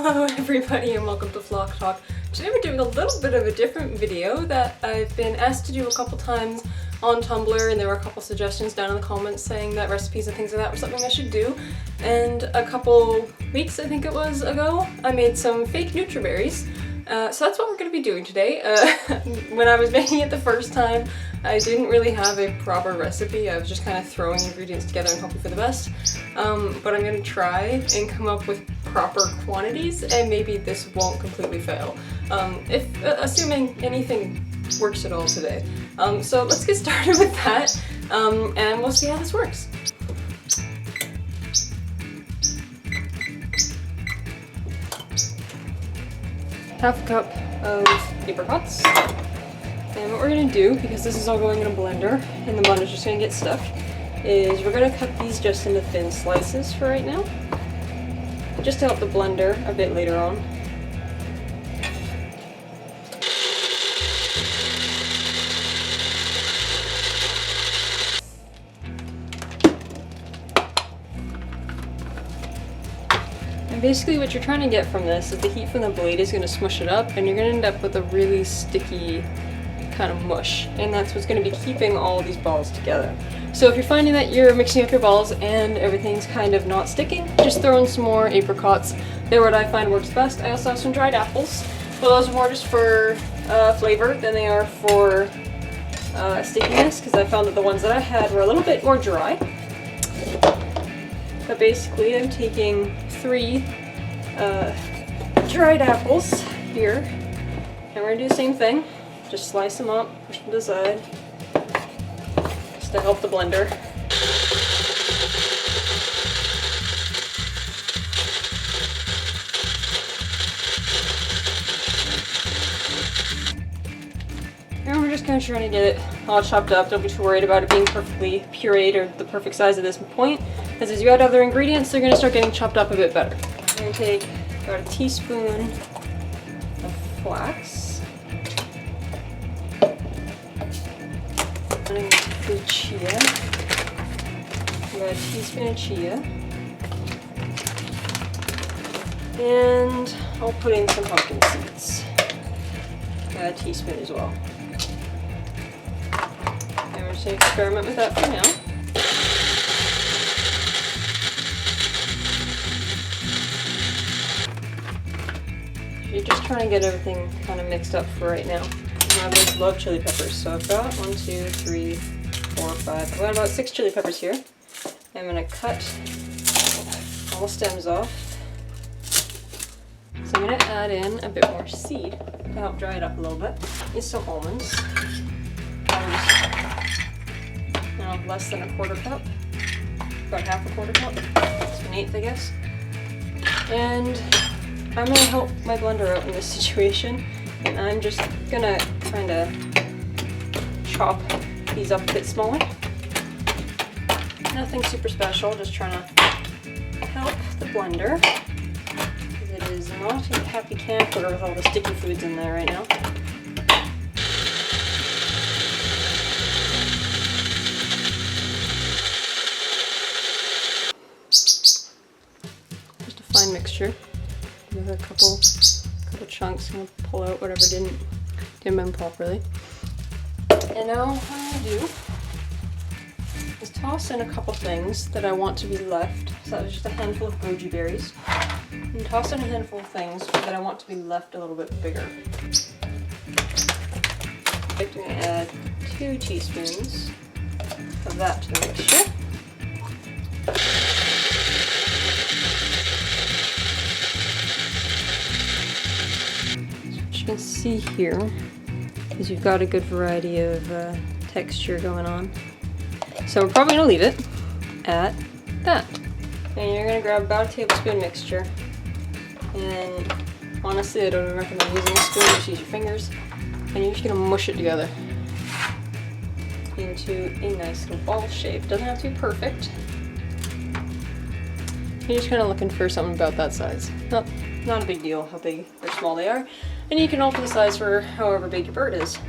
Hello everybody and welcome to Flock Talk. Today we're doing a little bit of a different video that I've been asked to do a couple times on Tumblr, and there were a couple suggestions down in the comments saying that recipes and things like that were something I should do. And a couple weeks, I think it was, ago, I made some fake Nutriberries. So that's what we're going to be doing today. When I was making it the first time, I didn't really have a proper recipe. I was just kind of throwing ingredients together and hoping for the best. But I'm going to try and come up with proper quantities, and maybe this won't completely fail. Assuming anything works at all today. So let's get started with that, and we'll see how this works. Half a cup of apricots. And what we're going to do, because this is all going in a blender and the blender's just going to get stuck, is we're going to cut these just into thin slices for right now, just to help the blender a bit later on. And basically what you're trying to get from this is the heat from the blade is going to smush it up, and you're going to end up with a really sticky kind of mush, and that's what's going to be keeping all these balls together. So if you're finding that you're mixing up your balls and everything's kind of not sticking, just throw in some more apricots. They're what I find works best. I also have some dried apples, but those are more just for flavor than they are for stickiness, because I found that the ones that I had were a little bit more dry. But basically I'm taking 3 dried apples here, and we're going to do the same thing. Just slice them up, push them to the side, just to help the blender. And we're just kind of trying to get it all chopped up. Don't be too worried about it being perfectly pureed or the perfect size at this point, because as you add other ingredients, they're going to start getting chopped up a bit better. I'm going to take about a teaspoon of flax. I'm going to do chia. About a teaspoon of chia. And I'll put in some pumpkin seeds. About a teaspoon as well. And we're just going to experiment with that for now. You're just trying to get everything kind of mixed up for right now. I love chili peppers, so I've got 1, 2, 3, 4, 5. I've got about 6 chili peppers here. I'm going to cut all the stems off. So I'm going to add in a bit more seed to help dry it up a little bit. These some almonds. Less than a quarter cup. About half a quarter cup. It's 1/8, I guess. And I'm going to help my blender out in this situation. And I'm just gonna kind of chop these up a bit smaller. Nothing super special, just trying to help the blender, because it is not a happy camper with all the sticky foods in there right now. Just a fine mixture with a couple chunks. I'm going to pull out whatever didn't bend properly. And now what I'm going to do is toss in a couple things that I want to be left. So that was just a handful of goji berries. And toss in a handful of things that I want to be left a little bit bigger. I'm going to add 2 teaspoons of that to the mixture. You can see here is you've got a good variety of texture going on. So we're probably going to leave it at that. And you're going to grab about a tablespoon mixture. And honestly, I don't even recommend using a spoon, just use your fingers. And you're just going to mush it together into a nice little ball shape. Doesn't have to be perfect. You're just kind of looking for something about that size. Not a big deal how big or small they are. And you can alter the size for however big your bird is.